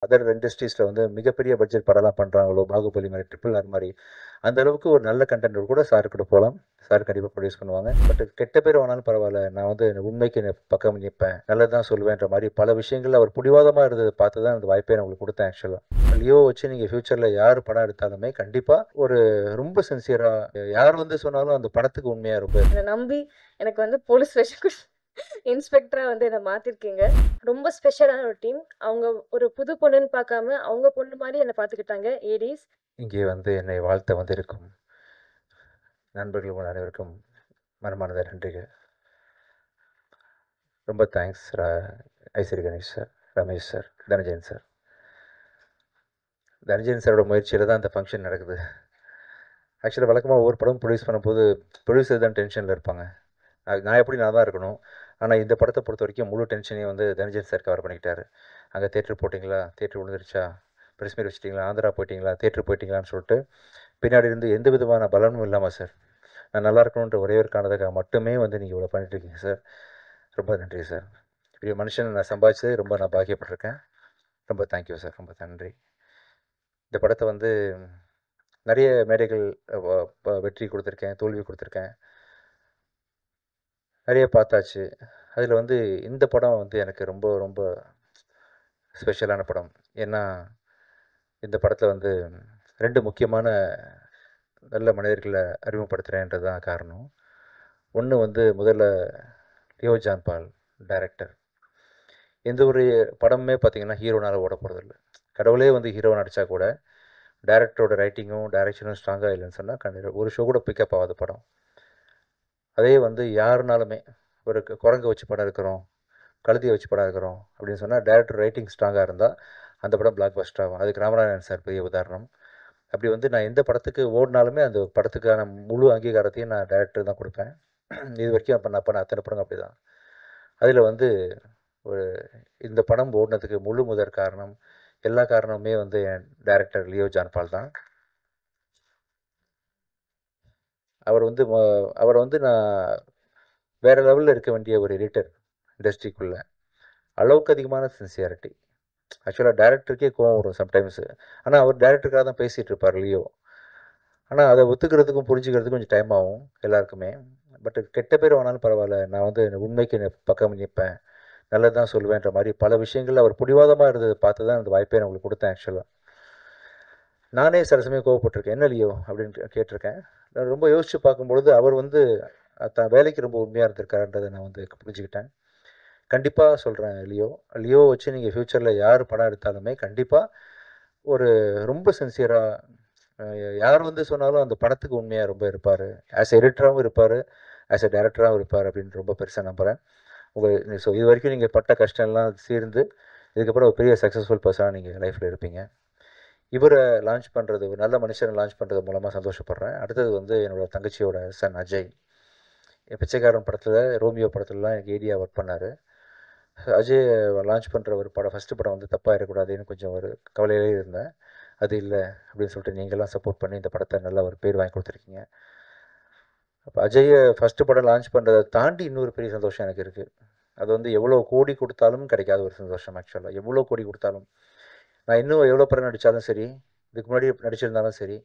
Other இண்டஸ்ட்ரீஸில் வந்து மிகப்பெரிய budget படம்லாம் பண்ணுறாங்களோ, பாகுபலி மாதிரி, ட்ரிபிள் ஆர் மாதிரி, அந்த அளவுக்கு ஒரு நல்ல கண்டென்ட் கூட சார் கூட போகலாம். சார் கண்டிப்பாக ப்ரொடியூஸ் பண்ணுவாங்க. பட் கெட்ட பேர் வேணாலும் பரவாயில்ல, நான் வந்து உண்மைக்கு பக்கம் நிற்பேன், நல்லது தான் சொல்லுவேன்ற மாதிரி பல விஷயங்கள் அவர் பிடிவாதமாக இருந்ததை பார்த்து தான் அந்த வாய்ப்பை நான் உங்களுக்கு கொடுத்தேன். ஆக்சுவலாக லியோ வச்சு நீங்கள் ஃப்யூச்சரில் யார் படம் எடுத்தாலுமே கண்டிப்பாக ஒரு ரொம்ப சின்சியராக யார் வந்து சொன்னாலும் அந்த படத்துக்கு உண்மையாக இருப்பார். என்னை நம்பி எனக்கு வந்து போலீஸ் ஸ்டேஷன் இன்ஸ்பெக்டரா வந்து என்னை மாத்திருக்கீங்க. ரொம்ப ஸ்பெஷலான ஒரு டீம். அவங்க ஒரு புது பொண்ணுன்னு பார்க்காம அவங்க பொண்ணு மாதிரி என்னை பார்த்துக்கிட்டாங்க ஏடிஸ். இங்கே வந்து என்னை வாழ்த்த வந்திருக்கும் நண்பர்கள் அனைவருக்கும் மனமார்ந்த நன்றிகள். ரொம்ப thanks Ishari Ganesh sir, Ramesh sir, Dhananjayan sir. Dhananjayan சாரோட முயற்சியில் தான் அந்த ஃபங்க்ஷன் நடக்குது. ஆக்சுவலாக வழக்கமாக ஒவ்வொரு படம் ப்ரொடியூஸ் பண்ணும்போது ப்ரொடியூசர் தான் டென்ஷனில் இருப்பாங்க. நான் எப்படி நான் தான் இருக்கணும். ஆனால் இந்த படத்தை பொறுத்த வரைக்கும் முழு டென்ஷனையும் வந்து தனஞ்சயன் சார் கவர் பண்ணிக்கிட்டாரு. அங்கே தேட்டர் போட்டிங்களா, தேட்டர் விழுந்துருச்சா, ப்ரெஸ் மீட் வச்சிட்டிங்களா, ஆந்திரா போயிட்டீங்களா, தேட்டர் போயிட்டீங்களான்னு சொல்லிட்டு பின்னாடி இருந்து எந்த விதமான பலனும் இல்லாமல் சார், நான் நல்லா இருக்கணுன்ற ஒரே ஒரு காரணத்துக்காக மட்டுமே வந்து நீங்கள் இவ்வளோ பண்ணிட்டுருக்கீங்க சார். ரொம்ப நன்றி சார். இப்படி மனுஷனை நான் சம்பாதிச்சு ரொம்ப நான் பாக்கியப்பட்டிருக்கேன். ரொம்ப தேங்க்யூ சார், ரொம்ப நன்றி. இந்த படத்தை வந்து நிறைய மேடைகள் வெற்றி கொடுத்துருக்கேன், தோல்வி கொடுத்துருக்கேன், நிறைய பார்த்தாச்சு. அதில் வந்து இந்த படம் வந்து எனக்கு ரொம்ப ரொம்ப ஸ்பெஷலான படம். ஏன்னா இந்த படத்தில் வந்து 2 முக்கியமான நல்ல மனிதர்களை அறிமுகப்படுத்துகிறேன்றது தான் காரணம். ஒன்று வந்து முதல்ல லியோ ஜான் பால் டைரக்டர். எந்த ஒரு படமுமே பார்த்திங்கன்னா ஹீரோனால் ஓட போகிறதில்ல. கடவுளே வந்து ஹீரோ நடித்தா கூட டைரக்டரோட ரைட்டிங்கும் டைரக்ஷனும் ஸ்ட்ராங்காக இல்லைன்னு சொன்னால் கண்டிப்பாக ஒரு ஷோ கூட பிக்கப் ஆகாத படம். அதே வந்து யாருனாலுமே ஒரு குரங்கு வச்சு படம் இருக்கிறோம், கழுதியை வச்சு படம் இருக்கிறோம் அப்படின்னு சொன்னால் டைரக்டர் ரைட்டிங் ஸ்ட்ராங்காக இருந்தால் அந்த படம் பிளாக் பஸ்டர் ஆகும். அதுக்கு ராமநாதன் சார் பெரிய உதாரணம். அப்படி வந்து நான் எந்த படத்துக்கு ஓடினாலுமே அந்த படத்துக்கான முழு அங்கீகாரத்தையும் நான் டைரக்டர் தான் கொடுப்பேன். இது வரைக்கும் அப்போ நான் பண்ண அத்தனை படங்கள் அப்படி தான். அதில் வந்து ஒரு இந்த படம் ஓடினதுக்கு முழு முதற் காரணம், எல்லா காரணமுமே வந்து என் டைரக்டர் லியோ ஜான் பால் தான். அவரை வந்து நான் வேறு லெவலில் இருக்க வேண்டிய ஒரு எடிட்டர் இண்டஸ்ட்ரிக்குள்ளே. அளவுக்கு அதிகமான சின்சியாரிட்டி. ஆக்சுவலாக டைரக்டருக்கே கோவம் வரும் சம்டைம்ஸு. ஆனால் அவர் டைரக்டருக்காக தான் பேசிகிட்டு இருப்பார் லியோ. ஆனால் அதை ஒத்துக்கிறதுக்கும் புரிஞ்சுக்கிறதுக்கும் கொஞ்சம் டைம் ஆகும் எல்லாருக்குமே. பட் கெட்ட பேர் வேணாலும் பரவாயில்ல, நான் வந்து உண்மைக்கு பக்கம் நிற்பேன், நல்லது தான் சொல்லுவேன்ற மாதிரி பல விஷயங்கள் அவர் பிடிவாதமாக இருந்ததை பார்த்து தான் அந்த வாய்ப்பை நான் உங்களுக்கு கொடுத்தேன். ஆக்சுவலாக நானே சில சமயம் கோவப்பட்டிருக்கேன், என்ன லியோ அப்படின்னு கேட்டிருக்கேன். நான் ரொம்ப யோசித்து பார்க்கும்பொழுது அவர் வந்து தான் வேலைக்கு ரொம்ப உண்மையாக இருந்திருக்காருன்றதை நான் வந்து புரிஞ்சுக்கிட்டேன். கண்டிப்பாக சொல்கிறேன் லியோ வச்சு நீங்கள் ஃப்யூச்சரில் யார் படம் எடுத்தாலுமே கண்டிப்பாக ஒரு ரொம்ப சின்சியராக யார் வந்து சொன்னாலும் அந்த படத்துக்கு உண்மையாக ரொம்ப இருப்பார். ஆஸ் எடிட்டராகவும் இருப்பார், ஆஸ் எ டைரக்டராகவும் இருப்பார் அப்படின்னு ரொம்ப பெருசாக நம்புகிறேன். ஸோ இது வரைக்கும் நீங்கள் பட்ட கஷ்டம்லாம் தீர்ந்து இதுக்கப்புறம் ஒரு பெரிய சக்ஸஸ்ஃபுல் பர்சனாக நீங்கள் லைஃப்பில் இருப்பீங்க. இவரை லான்ச் பண்ணுறது, ஒரு நல்ல மனுஷனை லான்ச் பண்ணுறது மூலமாக சந்தோஷப்படுறேன். அடுத்தது வந்து என்னோடய தங்கச்சியோட சன் அஜய். பிச்சைக்காரன் படத்தில், ரோமியோ படத்துலலாம் எனக்கு ஏடியா ஒர்க் பண்ணார். அஜய் லான்ச் பண்ணுற ஒரு படம், ஃபஸ்ட்டு படம் வந்து தப்பாக இருக்கக்கூடாதுன்னு கொஞ்சம் ஒரு கவலையிலே இருந்தேன். அது இல்லை அப்படின்னு சொல்லிட்டு நீங்கள்லாம் சப்போர்ட் பண்ணி இந்த படத்தை நல்ல ஒரு பேர் வாங்கி கொடுத்துருக்கீங்க. அப்போ அஜயை ஃபஸ்ட்டு படம் லான்ச் பண்ணுறதை தாண்டி இன்னொரு பெரிய சந்தோஷம் எனக்கு இருக்குது. அது வந்து எவ்வளோ கோடி கொடுத்தாலும் கிடைக்காத ஒரு சந்தோஷம். ஆக்சுவலாக எவ்வளோ கோடி கொடுத்தாலும், நான் இன்னும் எவ்வளோ படம் நடித்தாலும் சரி, இதுக்கு முன்னாடி நடிச்சிருந்தாலும் சரி,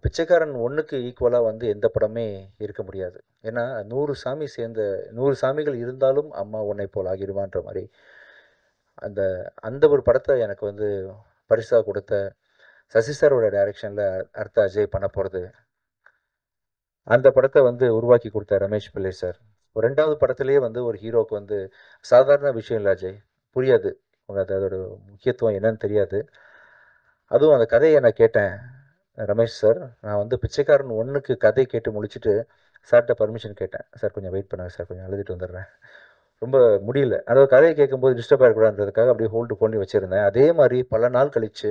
பிச்சைக்காரன் 1க்கு ஈக்குவலாக வந்து எந்த படமே இருக்க முடியாது. ஏன்னா 100 சாமிகள் இருந்தாலும் அம்மா உன்னை போல் ஆகிடுவான்ற மாதிரி அந்த ஒரு படத்தை எனக்கு வந்து பரிசாக கொடுத்த சசி சாரோட டைரக்ஷனில் அடுத்த அஜய் பண்ண போகிறது. அந்த படத்தை வந்து உருவாக்கி கொடுத்த ரமேஷ் பிள்ளை சார். ஒரு 2வது படத்துலேயே வந்து ஒரு ஹீரோவுக்கு வந்து சாதாரண விஷயம் இல்லை அஜய், புரியாது, அதோட முக்கியத்துவம் என்னன்னு தெரியாது. அதுவும் அந்த கதையை நான் கேட்டேன் ரமேஷ் சார். நான் வந்து பிச்சைக்காரன் 1க்கு கதை கேட்டு முடிச்சுட்டு சார்கிட்ட பர்மிஷன் கேட்டேன். சார் கொஞ்சம் வெயிட் பண்ணுங்கள் சார், கொஞ்சம் எழுதிட்டு வந்துடுறேன், ரொம்ப முடியல, அதாவது கதையை கேட்கும்போது டிஸ்டர்ப் ஆகிடக்கூடாதுன்றதுக்காக அப்படியே ஹோல்டு பண்ணி வச்சுருந்தேன். அதே மாதிரி பல நாள் கழித்து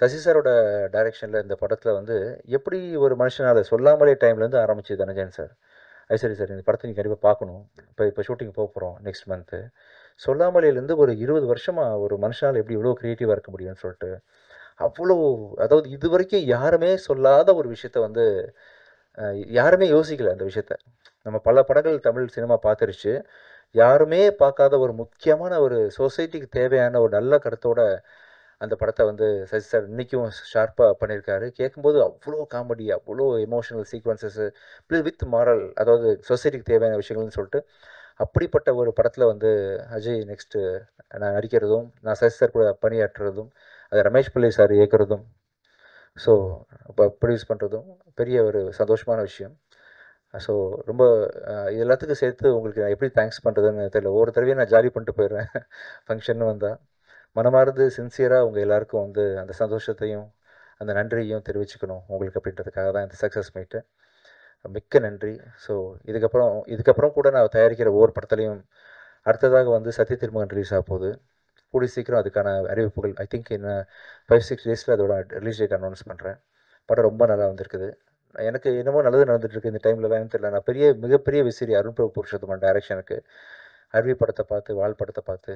சசி சாரோட டைரெக்ஷனில் இந்த படத்தில் வந்து எப்படி ஒரு மனுஷனால் சொல்லாமலே டைம்லேருந்து ஆரம்பிச்சு தனஞ்சயன் சார், சரி சார் இந்த படத்தை நீங்கள் கண்டிப்பாக பார்க்கணும், இப்போ ஷூட்டிங் போக போகிறோம் நெக்ஸ்ட் மந்த்து, சொல்லாமலேருந்து ஒரு 20 வருஷமாக ஒரு மனுஷனால் எப்படி இவ்வளோ க்ரியேட்டிவாக இருக்க முடியும்னு சொல்லிட்டு அவ்வளோ, அதாவது இது வரைக்கும் யாருமே சொல்லாத ஒரு விஷயத்த வந்து யாருமே யோசிக்கலை அந்த விஷயத்த. நம்ம பல படங்கள் தமிழ் சினிமா பார்த்துருச்சு, யாருமே பார்க்காத ஒரு முக்கியமான ஒரு சொசைட்டிக்கு தேவையான ஒரு நல்ல கருத்தோட அந்த படத்தை வந்து சசி சார் இன்றைக்கும் ஷார்ப்பாக பண்ணியிருக்காரு. கேட்கும்போது அவ்வளோ காமெடி, அவ்வளோ emotional sequences plus with moral, அதாவது சொசைட்டிக்கு தேவையான விஷயங்கள்னு சொல்லிட்டு அப்படிப்பட்ட ஒரு படத்தில் வந்து அஜய் நெக்ஸ்ட்டு நான் நடிக்கிறதும், நான் சசி சார் கூட பணியாற்றுறதும், அதை ரமேஷ் பிள்ளை சார் இயக்குறதும், ஸோ இப்போ ப்ரொடியூஸ் பண்ணுறதும் பெரிய ஒரு சந்தோஷமான விஷயம். ஸோ ரொம்ப இது எல்லாத்துக்கும் சேர்த்து உங்களுக்கு நான் எப்படி தேங்க்ஸ் பண்ணுறதுன்னு தெரியல. ஒவ்வொரு தடவையும் நான் ஜாலி பண்ணிட்டு போயிடுறேன் ஃபங்க்ஷன்னு வந்தால். மனமார்ந்து சின்சியராக உங்கள் எல்லாருக்கும் வந்து அந்த சந்தோஷத்தையும் அந்த நன்றியையும் தெரிவிச்சுக்கணும் உங்களுக்கு அப்படின்றதுக்காக தான் இந்த சக்ஸஸ் மீட்டு. மிக்க நன்றி. ஸோ இதுக்கப்புறம் கூட நான் தயாரிக்கிற ஒவ்வொரு படத்துலையும் அடுத்ததாக வந்து சத்ய திருமகன் ரிலீஸ் ஆக போகுது. கூடிய சீக்கிரம் அதுக்கான அறிவிப்புகள் ஐ திங்க் இன்னும் 5-6 டேஸில் அதோட ரிலீஸ் டேட் அனௌன்ஸ் பண்ணுறேன். படம் ரொம்ப நல்லா வந்திருக்குது. எனக்கு என்னமோ நல்லது நடந்துட்டுருக்கு இந்த டைம்லலாம் தெரியல. நான் மிகப்பெரிய விசிறி அருண் பிரபு புருஷோத்தமன் டைரக்ஷனுக்கு அருவி படத்தை பார்த்து, வால் படத்தை பார்த்து,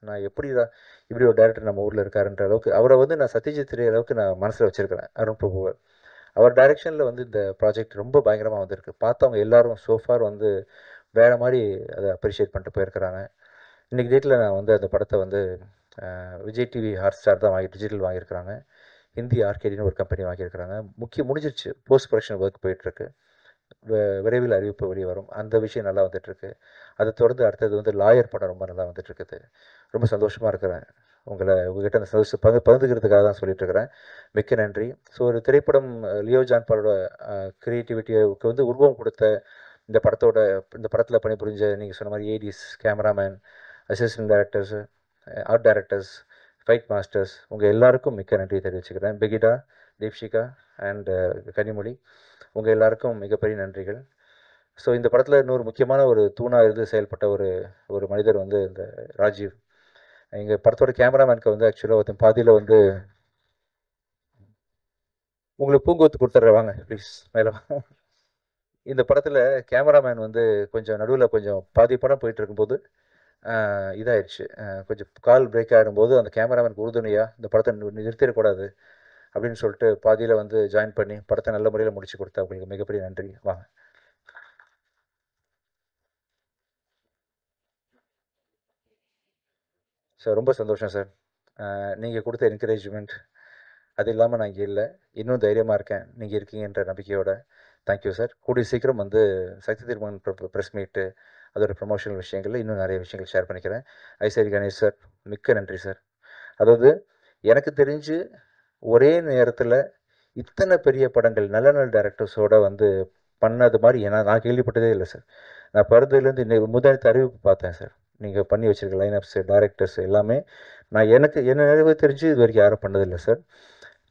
நான் இப்படி ஒரு டேரக்டர் நம்ம ஊரில் இருக்காருன்ற அளவுக்கு அவரை வந்து நான் சத்யஜித் ரே அளவுக்கு நான் மனசில் வச்சுருக்கிறேன் அருண் பிரபுவை. அவர் டைரக்ஷனில் வந்து இந்த ப்ராஜெக்ட் ரொம்ப பயங்கரமாக வந்திருக்கு. பார்த்தவங்க எல்லாரும் சோஃபார் வந்து வேறு மாதிரி அதை அப்ரிஷியேட் பண்ணிட்டு போயிருக்கிறாங்க. இன்றைக்கி டேட்டில் நான் வந்து அந்த படத்தை வந்து விஜய் டிவி ஹாட்ஸ்டார் தான் டிஜிட்டல் வாங்கியிருக்கிறாங்க. ஹிந்தி ஆர்கேடின்னு ஒரு கம்பெனி வாங்கியிருக்கிறாங்க. முடிஞ்சிருச்சு. போஸ்ட் ப்ரொடக்ஷன் ஒர்க் போயிட்டுருக்கு. விரைவில் அறிவிப்பு வெளியே வரும். அந்த விஷயம் நல்லா வந்துட்டுருக்கு. அதை தொடர்ந்து அடுத்தது வந்து லாயர் படம் ரொம்ப நல்லா வந்துட்டுருக்குது. ரொம்ப சந்தோஷமாக இருக்கிறேன். உங்கள்கிட்ட அந்த சந்தோஷம் பகிர்ந்துக்கிறதுக்காக தான் சொல்லிட்டுருக்கிறேன். மிக்க நன்றி. ஸோ ஒரு திரைப்படம் லியோ ஜான்பாலோட க்ரியேட்டிவிட்டிக்கு வந்து உருவம் கொடுத்த இந்த படத்தில் பணிபுரிஞ்ச நீங்கள் சொன்ன மாதிரி ADs, cameraman, assistant directors, art directors, fight masters, உங்கள் எல்லாருக்கும் மிக்க நன்றி தெரிவிச்சுக்கிறேன். பெகிடா, தீப்ஷிகா அண்ட் கனிமொழி, உங்கள் எல்லாருக்கும் மிகப்பெரிய நன்றிகள். ஸோ இந்த படத்தில் இன்னொரு முக்கியமான ஒரு தூணாக இருந்து செயல்பட்ட ஒரு மனிதர் வந்து இந்த ராஜீவ். எங்கள் படத்தோட கேமராமேனுக்கு வந்து ஆக்சுவலாக ஒருத்தன் பாதியில் வந்து உங்களுக்கு பூங்கொத்து கொடுத்துட்றேன் வாங்க ப்ளீஸ் மேலே. இந்த படத்தில் கேமராமேன் வந்து கொஞ்சம் நடுவில் கொஞ்சம் பாதி படம் போயிட்டு இருக்கும்போது இதாயிடுச்சு. கொஞ்சம் கால் பிரேக் ஆகிடும்போது அந்த கேமராமேனுக்கு உறுதுணையாக இந்த படத்தை நிறுத்திடக்கூடாது அப்படின்னு சொல்லிட்டு பாதியில் வந்து ஜாயின் பண்ணி படத்தை நல்ல முறையில் முடிச்சு கொடுத்தா உங்களுக்கு மிகப்பெரிய நன்றி. வாங்க. சார் ரொம்ப சந்தோஷம் சார். நீங்கள் கொடுத்த என்கரேஜ்மெண்ட் அது இல்லாமல் நான் இங்கே இல்லை. இன்னும் தைரியமாக இருக்கேன் நீங்கள் இருக்கீங்கன்ற நம்பிக்கையோட. Thank you sir. கூடிய சீக்கிரம் வந்து சக்தி திருமகன் ப்ரெஸ் மீட்டு அதோட ப்ரமோஷனல் விஷயங்களில் இன்னும் நிறைய விஷயங்கள் ஷேர் பண்ணிக்கிறேன். ஐசரி கணேஷ் சார், மிக்க நன்றி சார். அதாவது எனக்கு தெரிஞ்சு ஒரே நேரத்தில் இத்தனை பெரிய படங்கள் நல்ல நல்ல டேரக்டர்ஸோடு வந்து பண்ணது மாதிரி நான் கேள்விப்பட்டதே இல்லை சார். நான் பிறந்ததுலேருந்து இன்னைக்கு முதல் அறிவிப்பு பார்த்தேன் சார். நீங்கள் பண்ணி வச்சுருக்க லைனப்ஸு, டேரக்டர்ஸ் எல்லாமே என்ன நிறைவு தெரிஞ்சு இது வரைக்கும் யாரும் பண்ணதில்லை சார்.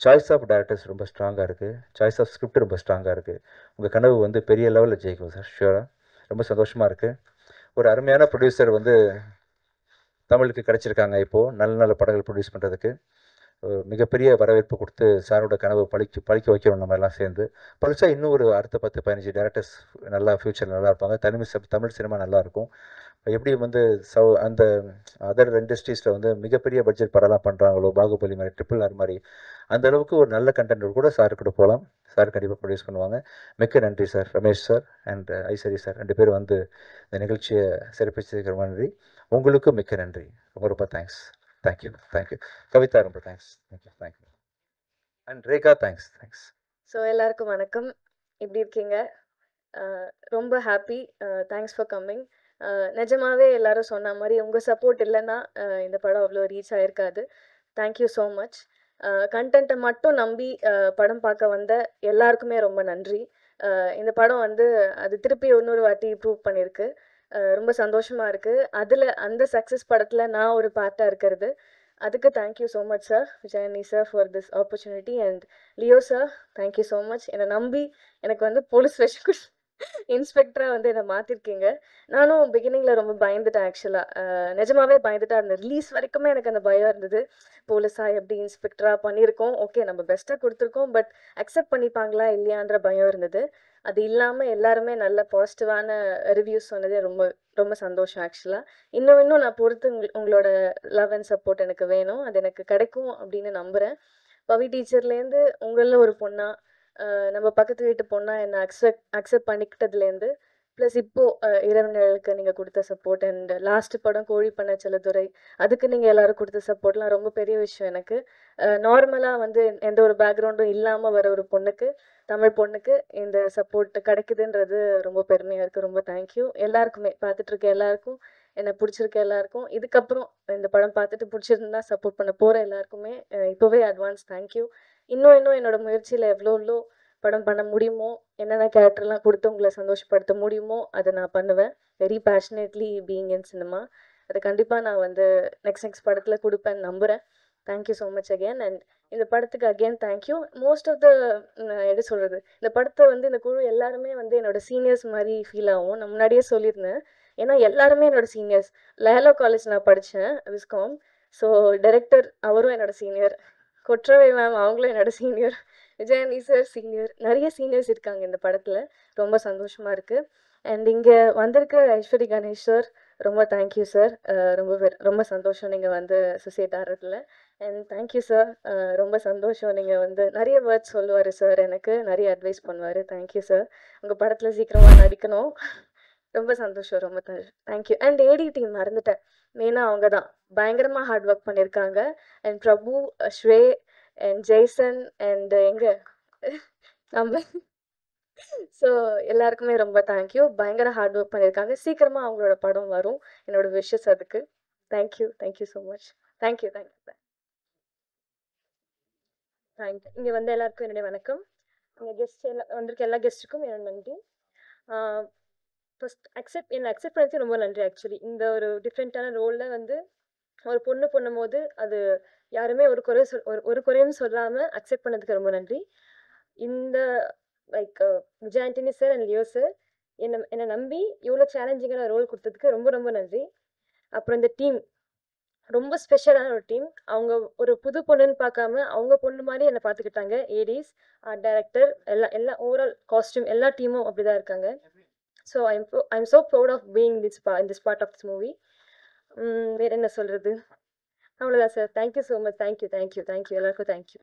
சாய்ஸ் ஆஃப் டேரக்டர்ஸ் ரொம்ப ஸ்ட்ராங்காக இருக்குது. சாய்ஸ் ஆஃப் ஸ்கிரிப்ட் ரொம்ப ஸ்ட்ராங்காக இருக்குது. உங்கள் கனவு வந்து பெரிய லெவலில் ஜெயிக்கும் சார், ஷியூராக. ரொம்ப சந்தோஷமாக இருக்குது. ஒரு அருமையான ப்ரொடியூசர் வந்து தமிழுக்கு கிடச்சிருக்காங்க இப்போது நல்ல நல்ல படங்கள் ப்ரொடியூஸ் பண்ணுறதுக்கு. மிகப்பெரிய வரவேற்பு கொடுத்து சாரோட கனவு பழிக்க வைக்கணும். நம்ம எல்லாம் சேர்ந்து பழிச்சா இன்னும் ஒரு அடுத்த 10-15 டேரக்டர்ஸ் நல்லா ஃப்யூச்சர் நல்லா இருப்பாங்க. தமிழ் சினிமா நல்லாயிருக்கும். எப்படி வந்து அந்த அதர் இண்டஸ்ட்ரீஸில் வந்து மிகப்பெரிய பட்ஜெட் படம்லாம் பண்ணுறாங்களோ, பாகுபலி மாதிரி, RRR மாதிரி, அந்த அளவுக்கு ஒரு நல்ல கண்டென்ட் கூட சார் கூட போகலாம். சார் கண்டிப்பாக ப்ரொடியூஸ் பண்ணுவாங்க. மிக்க நன்றி sir. Ramesh sir and Ishari sir 2 பேரும் வந்து இந்த நிகழ்ச்சியை சிறப்பிச்சதுக்கு ரொம்ப நன்றி. உங்களுக்கும் மிக்க நன்றி. ரொம்ப தேங்க்ஸ். தேங்க்யூ. கவிதா ரொம்ப thanks. Thank you. And Rekha thanks. So எல்லாருக்கும் வணக்கம். எப்படி இருக்கீங்க? ரொம்ப ஹாப்பி. Thanks for coming. நிஜமாவே எல்லாரும் சொன்ன மாதிரி உங்கள் சப்போர்ட் இல்லைன்னா இந்த படம் அவ்வளோ ரீச் ஆகிருக்காது. Thank you so much. கண்டென்ட்டை மட்டும் நம்பி படம் பார்க்க வந்த எல்லாருக்குமே ரொம்ப நன்றி. இந்த படம் வந்து அது திருப்பி இன்னொரு வாட்டி ப்ரூவ் பண்ணியிருக்கு. ரொம்ப சந்தோஷமாக இருக்குது. அந்த சக்ஸஸ் படத்தில் நான் ஒரு பார்ட்டாக இருக்கிறது. அதுக்கு thank you so much sir, Vijayani sir, for this opportunity. And Leo sir, thank you so much. என்னை நம்பி எனக்கு வந்து போலீஸ் ஸ்டேஷன் இன்ஸ்பெக்டராக வந்து என்னை மாற்றிருக்கீங்க. நானும் பிகினிங்கில் ரொம்ப பயந்துட்டேன். ஆக்சுவலாக நிஜமாவே பயந்துட்டா இருந்தேன். ரிலீஸ் வரைக்குமே எனக்கு அந்த பயம் இருந்தது. போலீஸாக எப்படி இன்ஸ்பெக்டராக பண்ணியிருக்கோம், ஓகே நம்ம பெஸ்ட்டாக கொடுத்துருக்கோம், பட் அக்செப்ட் பண்ணிப்பாங்களா இல்லையான்ற பயம் இருந்தது. அது இல்லாமல் எல்லாருமே நல்ல பாசிட்டிவான ரிவ்யூஸ் சொன்னதே ரொம்ப ரொம்ப சந்தோஷம். ஆக்சுவலாக இன்னும் நான் பொறுத்து உங்களோட லவ் அண்ட் சப்போர்ட் எனக்கு வேணும். அது எனக்கு கிடைக்கும் அப்படின்னு நம்புகிறேன். பவி டீச்சர்லேருந்து உங்களில் ஒரு பொண்ணாக, நம்ம பக்கத்து வீட்டு பொண்ணாக என்னை அக்செப்ட் பண்ணிக்கிட்டதுலேருந்து, ப்ளஸ் இப்போ இரவு நிழலுக்கு நீங்கள் கொடுத்த சப்போர்ட் அண்ட் லாஸ்ட் படம் கோழி பண்ண செல்லதுரை, அதுக்கு நீங்கள் எல்லாரும் கொடுத்த சப்போர்ட்லாம் ரொம்ப பெரிய விஷயம் எனக்கு. நார்மலாக வந்து எந்த ஒரு பேக்ரவுண்டும் இல்லாமல் வர ஒரு பொண்ணுக்கு, தமிழ் பொண்ணுக்கு இந்த சப்போர்ட் கிடைக்குதுன்றது ரொம்ப பெருமையாக இருக்குது. ரொம்ப தேங்க்யூ எல்லாருக்குமே, பார்த்துட்டு இருக்க எல்லாருக்கும், என்னை பிடிச்சிருக்க எல்லாருக்கும், இதுக்கப்புறம் இந்த படம் பார்த்துட்டு பிடிச்சிருந்தா சப்போர்ட் பண்ண போகிற எல்லாருக்குமே இப்போவே அட்வான்ஸ் தேங்க்யூ. இன்னும் என்னோட முயற்சியில் எவ்வளோ படம் பண்ண முடியுமோ, என்னென்ன கேரக்டர்லாம் கொடுத்து உங்களை சந்தோஷப்படுத்த முடியுமோ அதை நான் பண்ணுவேன். Very passionately being in cinema. அதை கண்டிப்பாக நான் வந்து நெக்ஸ்ட் படத்தில் கொடுப்பேன்னு நம்புகிறேன். Thank you so much again. And இந்த படத்துக்கு again thank you. Most of the எப்படி சொல்கிறது, இந்த படத்தை வந்து இந்த குழு எல்லாருமே வந்து என்னோட சீனியர்ஸ் மாதிரி ஃபீல் ஆகும். நான் முன்னாடியே சொல்லியிருந்தேன். ஏன்னா எல்லாருமே என்னோட சீனியர்ஸ். லயலா காலேஜ் நான் படித்தேன், விஸ்காம். ஸோ டைரக்டர் அவரும் என்னோட சீனியர், கொற்றவை மேம் அவங்களும் என்னோட சீனியர், விஜயந்தி சார் சீனியர், நிறைய சீனியர்ஸ் இருக்காங்க இந்த படத்தில். ரொம்ப சந்தோஷமாக இருக்குது. அண்ட் இங்கே வந்திருக்க ஐஸ்வரி கணேஷ் சார், ரொம்ப தேங்க்யூ சார். ரொம்ப சந்தோஷம் நீங்கள் வந்து அசோசியேட் ஆகிறதுல. And thank you sir. ரொம்ப சந்தோஷம். நீங்கள் வந்து நிறைய வேர்ட்ஸ் சொல்லுவார் சார், எனக்கு நிறைய அட்வைஸ் பண்ணுவார். Thank you sir. உங்கள் படத்தில் சீக்கிரமாக நடிக்கணும். ரொம்ப சந்தோஷம். ரொம்ப தேங்க்யூ. அண்ட் ஏடி டீம் மறந்துட்டேன், மெயினாக அவங்க தான் பயங்கரமாக ஹார்ட் ஒர்க் பண்ணியிருக்காங்க. அண்ட் பிரபு, ஸ்ரே அண்ட் ஜெய்சன் அண்ட் எங்கே நம்ம ஸோ எல்லாருக்குமே ரொம்ப தேங்க்யூ. பயங்கர ஹார்ட் ஒர்க் பண்ணியிருக்காங்க. சீக்கிரமாக அவங்களோட படம் வரும். என்னோட விஷஸ் அதுக்கு. Thank you so much. தேங்க்யூ. இங்கே வந்த எல்லாருக்கும் என்னுடைய வணக்கம். இங்கே கெஸ்ட் எல்லாம் வந்திருக்க எல்லா கெஸ்ட்டுக்கும் என்னோட நன்றி. ஃபஸ்ட் என்னை அக்செப்ட் பண்ணது ரொம்ப நன்றி. ஆக்சுவலி இந்த ஒரு டிஃப்ரெண்ட்டான ரோலில் வந்து ஒரு பொண்ணு பண்ணும்போது அது யாருமே ஒரு குறையும் சொல்லாமல் அக்செப்ட் பண்ணதுக்கு ரொம்ப நன்றி. இந்த like Vijay Antony sir and Leo sir என்னை நம்பி இவ்வளோ சேலஞ்சிங்கான ரோல் கொடுத்ததுக்கு ரொம்ப ரொம்ப நன்றி. அப்புறம் இந்த டீம் ரொம்ப ஸ்பெஷலான ஒரு டீம். அவங்க ஒரு புது பொண்ணுன்னு பார்க்காம அவங்க பொண்ணு மாதிரி என்னை பார்த்துக்கிட்டாங்க. ஏடிஸ், டைரக்டர், எல்லா ஓவரால் காஸ்டியூம் எல்லா டீமும் அப்படி தான் இருக்காங்க. So I'm so proud of being this part of this movie. வேறு என்ன சொல்கிறது, அவ்வளோதான் sir. Thank you so much. Thank you எல்லாருக்கும் தேங்க்யூ.